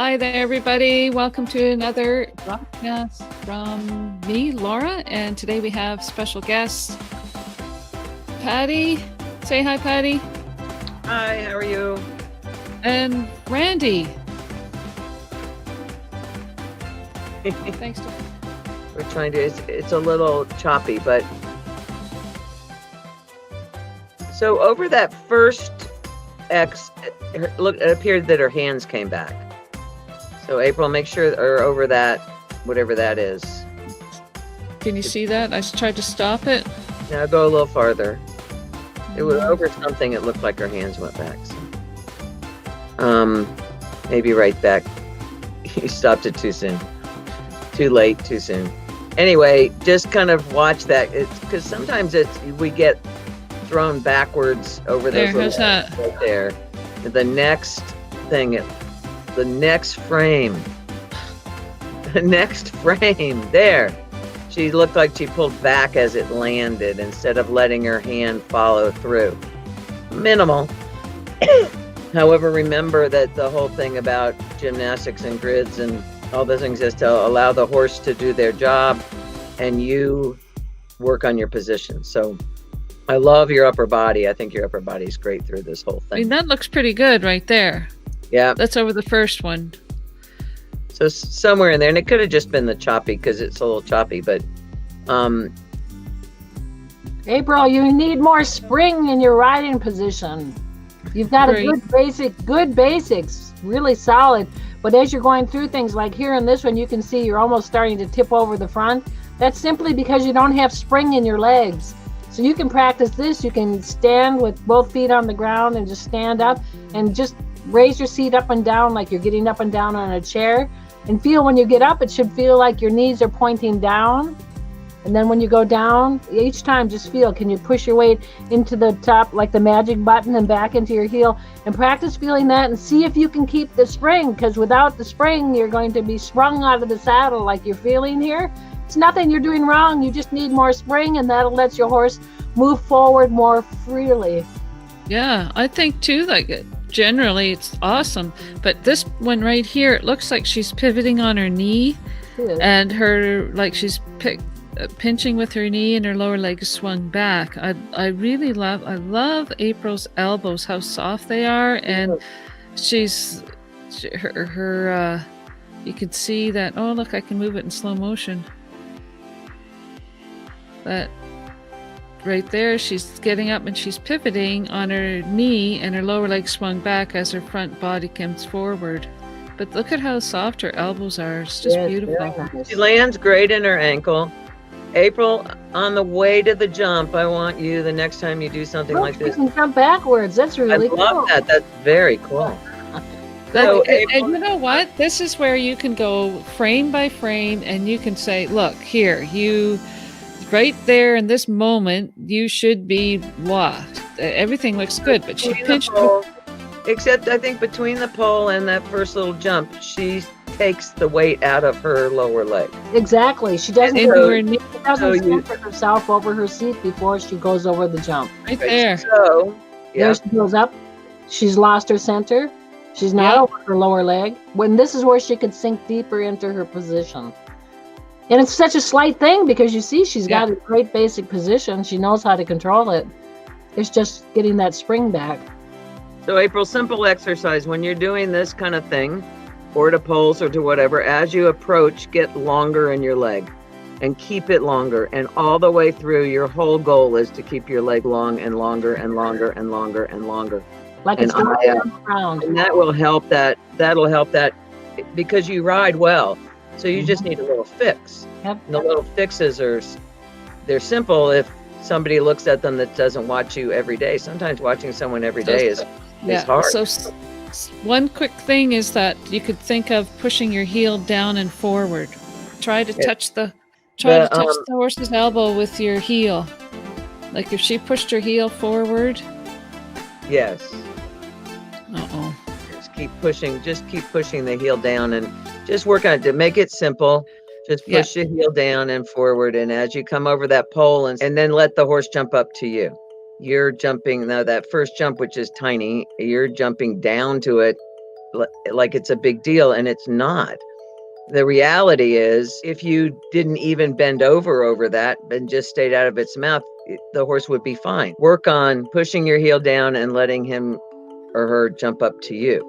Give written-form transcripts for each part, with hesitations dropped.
Hi there, everybody. Welcome to another broadcast from me, Laura, and today we have special guests, Patty. Say hi, Patty. Hi, how are you? And Randy. Thanks. We're trying to, it's a little choppy, but. So over that first X, look, it appeared that her hands came back. So April, make sure, or over that, whatever that is. Can you see that? I tried to stop it. Now go a little farther. It was over something, it looked like her hands went back. So. Maybe right back. You stopped it too soon. Too late, too soon. Anyway, just kind of watch that. It's because sometimes we get thrown backwards over those little that? Right there. The next thing, the next frame, there. She looked like she pulled back as it landed instead of letting her hand follow through. Minimal. However, remember that the whole thing about gymnastics and grids and all those things is to allow the horse to do their job and you work on your position. So I love your upper body. I think your upper body is great through this whole thing. I mean, that looks pretty good right there. Yeah. That's over the first one. So somewhere in there, and it could have just been the choppy because it's a little choppy, but April, you need more spring in your riding position. You've got a good basics, really solid. But as you're going through things like here in this one, you can see you're almost starting to tip over the front. That's simply because you don't have spring in your legs. So you can practice this. You can stand with both feet on the ground and just stand up and just raise your seat up and down like you're getting up and down on a chair. And feel when you get up, it should feel like your knees are pointing down. And then when you go down, each time just feel, can you push your weight into the top like the magic button and back into your heel, and practice feeling that and see if you can keep the spring, because without the spring, you're going to be sprung out of the saddle like you're feeling here. It's nothing you're doing wrong. You just need more spring, and that'll let your horse move forward more freely. Yeah, I think too, like generally it's awesome. But this one right here, it looks like she's pivoting on her knee and her, like she's pinching with her knee and her lower leg is swung back. I really love April's elbows, how soft they are, and her you can see that. Oh, look, I can move it in slow motion. But right there, she's getting up and she's pivoting on her knee and her lower leg swung back as her front body comes forward. But look at how soft her elbows are. It's just beautiful. Nice. She lands great in her ankle. April, on the way to the jump, I want you, the next time you do something like this. You can jump backwards. That's really cool. I love that. That's very cool. So, and you know what? This is where you can go frame by frame and you can say, look, here, you, right there in this moment, you should be locked. Everything looks good, but she pinched. Except I think between the pole and that first little jump, she takes the weight out of her lower leg. Exactly. She doesn't separate herself over her seat before she goes over the jump. Right there. So, there she goes up. She's lost her center. She's not over her lower leg. When this is where she could sink deeper into her position. And it's such a slight thing because you see she's got a great basic position. She knows how to control it. It's just getting that spring back. So April, simple exercise. When you're doing this kind of thing, or to poles or to whatever, as you approach, get longer in your leg and keep it longer. And all the way through, your whole goal is to keep your leg long and longer and longer and longer and longer. Like it's around. And that will help that. That'll help that because you ride well. So you just need a little fix. Yep. And the little fixes they're simple if somebody looks at them that doesn't watch you every day. Sometimes watching someone every day is hard. So one quick thing is that you could think of pushing your heel down and forward. Try to touch the horse's elbow with your heel. Like if she pushed her heel forward. Yes. Uh-oh. Just keep pushing the heel down and just work on it to make it simple. Just push your heel down and forward, and as you come over that pole and then let the horse jump up to you. You're jumping now, that first jump, which is tiny, you're jumping down to it like it's a big deal, and it's not. The reality is, if you didn't even bend over that and just stayed out of its mouth, the horse would be fine. Work on pushing your heel down and letting him or her jump up to you.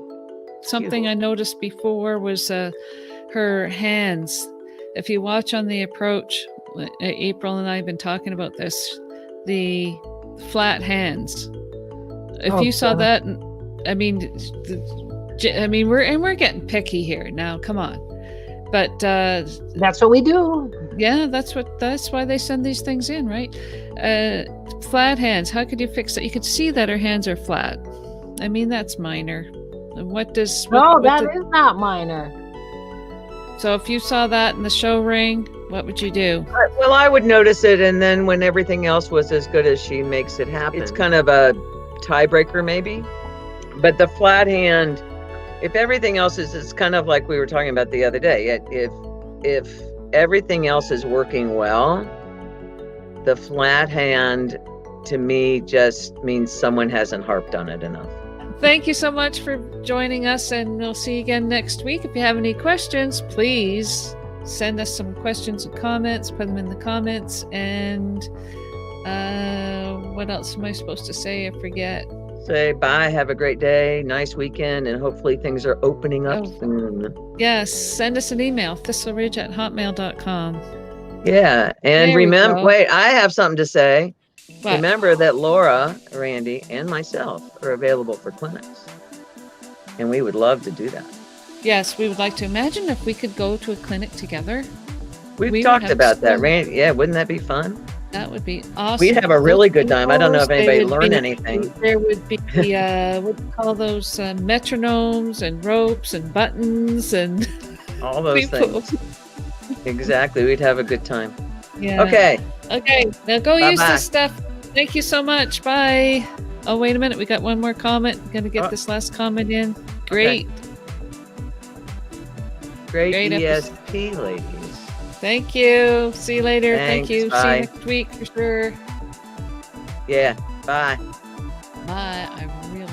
Something I noticed before was her hands. If you watch on the approach, April and I have been talking about this, the flat hands. If you saw that, I mean, we're getting picky here now. Come on. But that's what we do. Yeah, that's why they send these things in, right? Flat hands. How could you fix that? You could see that her hands are flat. I mean, that's minor. And that is not minor. So if you saw that in the show ring, what would you do? Well, I would notice it, and then when everything else was as good as she makes it happen, it's kind of a tiebreaker maybe. But the flat hand, if everything else is, it's kind of like we were talking about the other day. If everything else is working well, the flat hand to me just means someone hasn't harped on it enough. Thank you so much for joining us, and we'll see you again next week. If you have any questions, please send us some questions and comments, put them in the comments. And what else am I supposed to say? I forget. Say bye, have a great day, nice weekend, and hopefully things are opening up soon. Yes, send us an email, thistleridge@hotmail.com. Yeah, and remember, wait, I have something to say. What? Remember that Laura, Randy, and myself are available for clinics. And we would love to do that. Yes, we would like to. Imagine if we could go to a clinic together. We've talked about that, Randy. Yeah, wouldn't that be fun? That would be awesome. We'd have a really good time. I don't know if anybody learned anything. There would be, what do you call those, metronomes and ropes and buttons and all those things. Exactly. We'd have a good time. Yeah. Okay. Now go use this stuff. Thank you so much. Bye. Oh, wait a minute. We got one more comment. Going to get this last comment in. Great. Okay. Great ESP, ladies. Thank you. See you later. Thanks, Thank you. bye. See you next week for sure. Yeah. Bye. Bye. I really